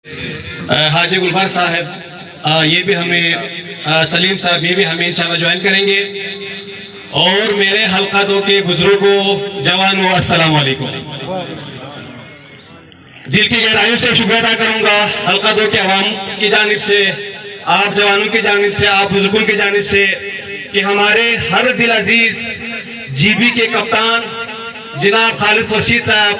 حاجی گلبار صاحب یہ بھی ہمیں سلیم صاحب یہ بھی ہمیں انشاءاللہ جوائن کریں گے. اور میرے حلقہ دو کے بزرگوں جوانوں السلام علیکم. دل کی گہرائیوں سے شکر ادا کروں گا حلقہ دو کے عوام کی جانب سے، آپ جوانوں کی جانب سے، آپ بزرگوں کی جانب سے، کہ ہمارے ہر دل عزیز جی بی کے کپتان جناب خالد خورشید صاحب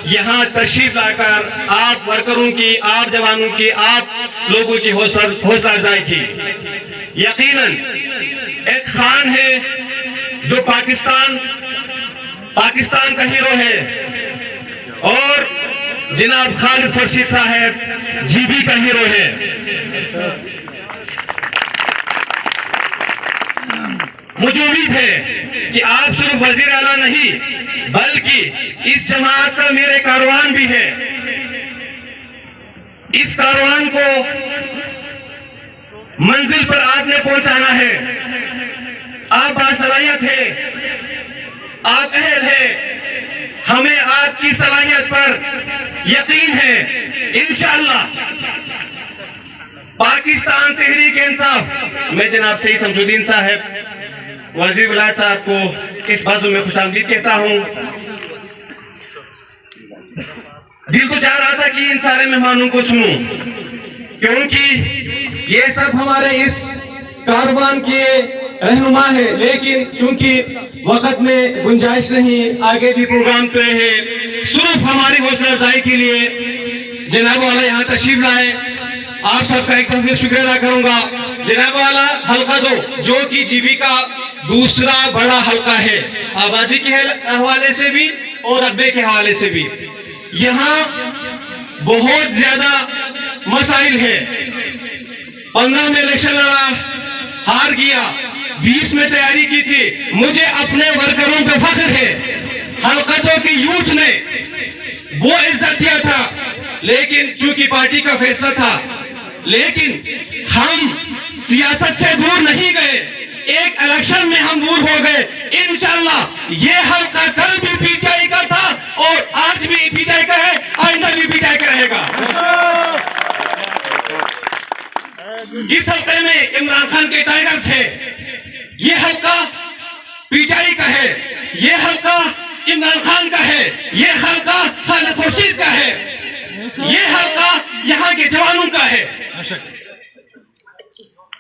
یہاں تشریف لا کر آپ ورکروں کی، آپ جوانوں کی، آپ لوگوں کی حوصلہ افزائی کی. یقیناً ایک خان ہے جو پاکستان کا ہیرو ہے، اور جناب خالد خورشید صاحب جی بی کا ہیرو ہے. مجھے امید ہے کہ آپ صرف وزیر اعلیٰ نہیں بلکہ اس جماعت کا میرے کاروان بھی ہے. اس کاروان کو منزل پر آپ نے پہنچانا ہے. آپ باصلاحیت ہے، آپ اہل ہے، ہمیں آپ کی صلاحیت پر یقین ہے. انشاءاللہ پاکستان تحریک انصاف میں جناب سید شمس الدین صاحب وزیر ولایت صاحب کو اس بازو میں خوش آمدید کہتا ہوں. دل کو چاہ رہا تھا کہ ان سارے مہمانوں کو سنوں، کیونکہ یہ سب ہمارے اس کاروان کے رہنما ہے، لیکن چونکہ وقت میں گنجائش نہیں، آگے بھی پروگرام طے ہے. صرف ہماری حوصلہ افزائی کے لیے جناب والا یہاں تشریف لائے. آپ سب کا ایک دفعہ شکریہ ادا کروں گا. جناب والا حلقہ دو جو کہ جی بی کا دوسرا بڑا حلقہ ہے، آبادی کے حوالے سے بھی اور رقبے کے حوالے سے بھی. یہاں بہت زیادہ مسائل ہیں. 15 میں الیکشن لڑا، ہار گیا، 20 میں تیاری کی تھی. مجھے اپنے ورکروں پہ فخر ہے. حلقہ دو کی یوتھ نے وہ عزت دیا تھا، لیکن چونکہ پارٹی کا فیصلہ تھا، لیکن ہم سیاست سے دور نہیں گئے. ایک الیکشن میں ہم دور ہو گئے. انشاءاللہ یہ حلقہ کل بھی پی ٹی آئی کا تھا اور آج بھی پی ٹی آئی کا ہے، آئندہ بھی پی ٹی آئی کا رہے گا. اس حلقے میں عمران خان کے ٹائیگرز ہے، یہ حلقہ پی ٹی آئی کا ہے، یہ حلقہ عمران خان کا ہے، یہ حلقہ خالد خورشید کا ہے، یہ حلقہ یہاں کے جوانوں کا ہے.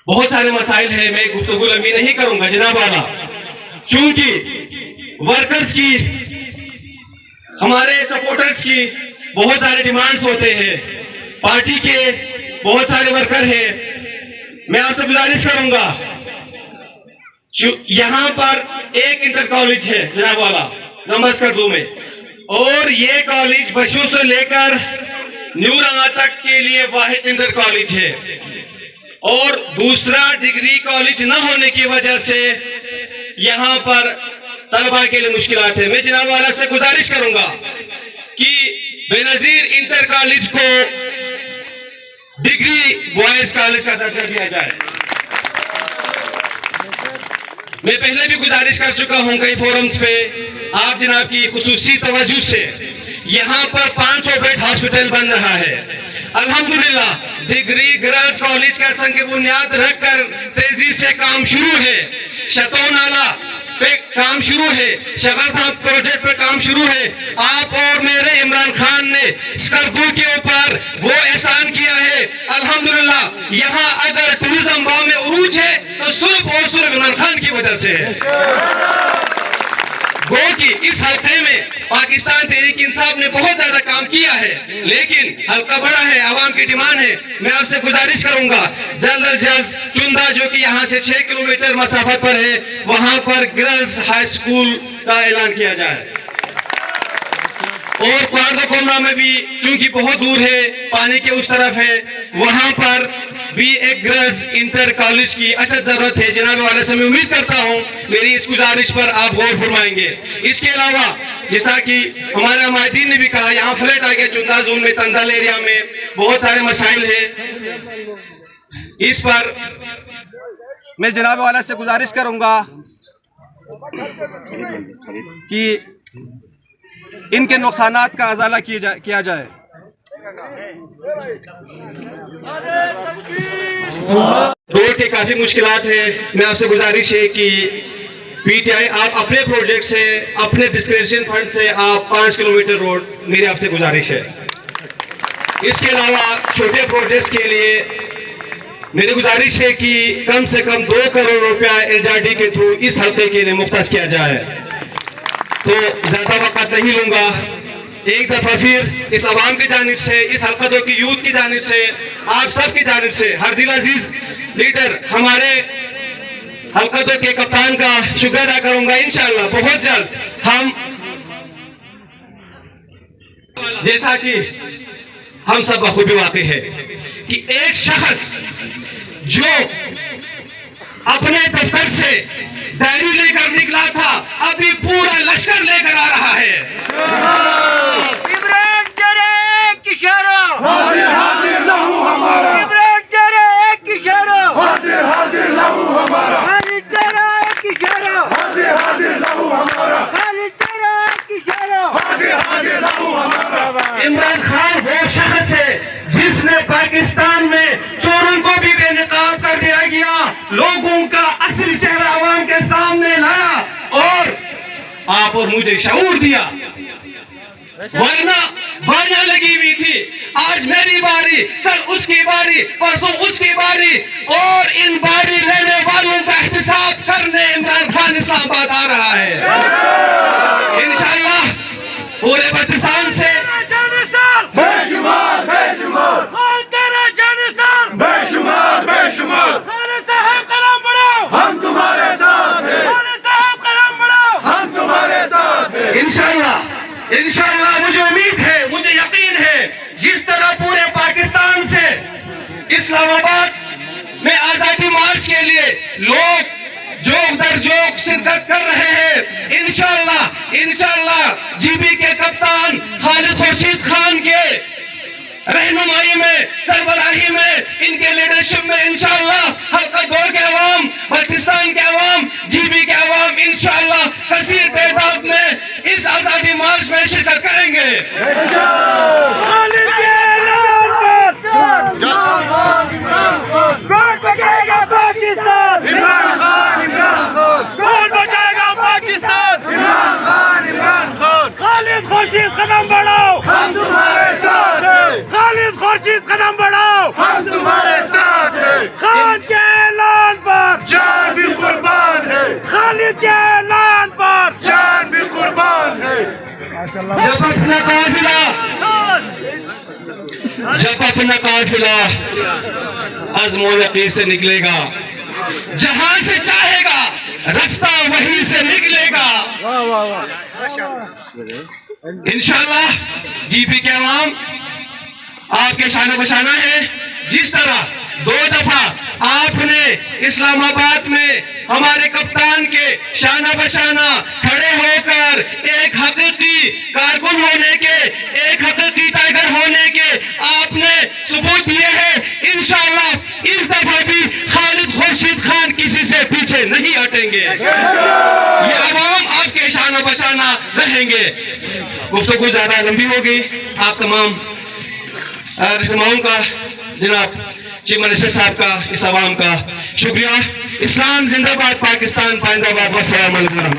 بہت سارے مسائل ہیں، میں گفتگو لمبی نہیں کروں گا جناب والا، چونکہ ورکرز کی، ہمارے سپورٹرز کی بہت سارے ڈیمانڈز ہوتے ہیں، پارٹی کے بہت سارے ورکر ہیں. میں آپ سے گزارش کروں گا، یہاں پر ایک انٹر کالج ہے جناب والا نمبر کردو میں، اور یہ کالج بشو سے لے کر نیو رنگا تک کے لیے واحد انٹر کالج ہے، اور دوسرا ڈگری کالج نہ ہونے کی وجہ سے یہاں پر طلبہ کے لیے مشکلات ہیں. میں جناب والا سے گزارش کروں گا کہ بے نظیر انٹر کالج کو ڈگری بوائز کالج کا درجہ دیا جائے. میں پہلے بھی گزارش کر چکا ہوں کئی فورمز پہ، آپ جناب کی خصوصی توجہ سے یہاں پر 500 بیڈ ہاسپٹل بن رہا ہے. الحمدللہ ڈگری گرلز کالج کا سنگ بنیاد رکھ کر تیزی سے کام شروع ہے. شتو نالا پہ کام شروع ہے، شغردھا پروجیکٹ پہ کام شروع ہے. آپ اور میرے عمران خان نے سکردو کے اوپر وہ احسان کیا ہے. الحمدللہ یہاں اگر ٹورزم بام میں عروج ہے تو صرف اور صرف عمران خان کی وجہ سے ہے. گو کہ اس حلقے میں پاکستان تحریک انصاف نے بہت زیادہ کام کیا ہے، لیکن حلقہ بڑا ہے، عوام کی ڈیمانڈ ہے. میں آپ سے گزارش کروں گا جلد از جلد چندہ جو کہ یہاں سے 6 کلومیٹر مسافت پر ہے، وہاں پر گرلز ہائی سکول کا اعلان کیا جائے. اور کوارڈو کومرا میں بھی چونکہ بہت دور ہے، پانی کے اس طرف ہے، وہاں پر بھی ایک گرلز انٹر کالج کی اشد ضرورت ہے. جناب والے سے میں امید کرتا ہوں میری اس گزارش پر آپ غور فرمائیں گے. اس کے علاوہ جیسا کہ ہمارے عمائدین نے بھی کہا، یہاں فلیٹ آ گیا چندہ زون میں، تندل ایریا میں بہت سارے مسائل ہیں. اس پر میں جناب والا سے گزارش کروں گا کہ ان کے نقصانات کا ازالہ کیا جائے. روڈ کے کافی مشکلات ہیں. میں آپ سے گزارش ہے کہ پی ٹی آئی آپ اپنے پروجیکٹ سے, اپنے ڈسکریشن فنڈ سے آپ 5 کلومیٹر روڈ, میری آپ سے گزارش ہے. اس کے علاوہ چھوٹے پروجیکٹس کے لیے میری گزارش ہے کہ کم سے کم 2 کروڑ روپیہ LJRD کے تھرو اس حلقے کے لیے مختص کیا جائے. تو زیادہ وقت نہیں لوں گا. ایک دفعہ پھر اس عوام کی جانب سے, اس حلقہ کی یوتھ کی جانب سے, آپ سب کی جانب سے, ہر دل عزیز لیڈر ہمارے حلقہ کے کپتان کا شکر ادا کروں گا. انشاءاللہ بہت جلد ہم, جیسا کہ ہم سب بخوبی واقع ہے کہ ایک شخص جو اپنے دفتر سے ڈائری لے کر نکلا تھا, ابھی پورا لشکر لے کر آ رہا ہے. عمران خان وہ شخص ہے جس نے پاکستان میں چوروں کو بھی بے نقاب کر دیا گیا, لوگوں کا اصل چہرہ عوام کے سامنے لایا اور آپ اور مجھے شعور دیا. ورنہ باریاں لگی ہوئی تھی, آج میری باری, کل اس کی باری, پرسوں اس کی باری, اور ان باری لینے والوں کا احتساب کرنے عمران خان اسلام آباد آ رہا ہے. انشاءاللہ پورے پاکستان سے بے شمار بے شمار بے شمار بے شمار ہم تمہارے ساتھ ہیں, ہم تمہارے ساتھ ہیں. انشاءاللہ مجھے امید ہے, مجھے یقین ہے, جس طرح پورے پاکستان سے اسلام آباد میں آزادی مارچ کے لیے لوگ جوک در جوک شرکت کر رہے ہیں, انشاءاللہ جی بی کے کپتان خالد خورشید خان کے رہنمائی میں, سربراہی میں, ان کے لیڈرشپ میں انشاءاللہ حلقہ 2 کے عوام, پاکستان کے عوام, جی بی کے عوام انشاءاللہ کثیر تعداد میں اس آزادی مارچ میں شرکت کریں گے. کون بچائے گا پاکستان؟ عمران خان, عمران خان. کون بچائے گا پاکستان؟ عمران خان, عمران خان. خالد خورشید قدم بڑھاؤ, ہم تمہارے ساتھ ہیں. خالد خورشید قدم بڑھاؤ, ہم تمہارے ساتھ ہیں. خان کے اعلان پر جان بھی قربان ہے, خالد کے اعلان پر جان بھی قربان ہے. جب اپنا قافلہ عزم و یقین سے نکلے گا, جہاں سے چاہے گا رستہ وہیں سے نکلے گا. انشاءاللہ جی پی کے عوام آپ کے شانہ بشانہ ہے. جس طرح 2 دفعہ آپ نے اسلام آباد میں ہمارے کپتان کے شانہ بشانہ کھڑے ہو کر ایک حقیقی کارکن ہونے کے, ایک حقیقی ٹائیگر ہونے کے آپ نے ثبوت دیے ہیں. انشاءاللہ اس دفعہ بھی خالد خورشید خان کسی سے پیچھے نہیں ہٹیں گے. یہ عوام آپ کے شانہ بشانہ رہیں گے. گفتگو زیادہ لمبی ہوگی. آپ تمام رہنماؤں کا, جناب چیف منسٹر صاحب کا, اس عوام کا شکریہ. اسلام زندہ باد, پاکستان پائندہ باد. والسلام علیکم.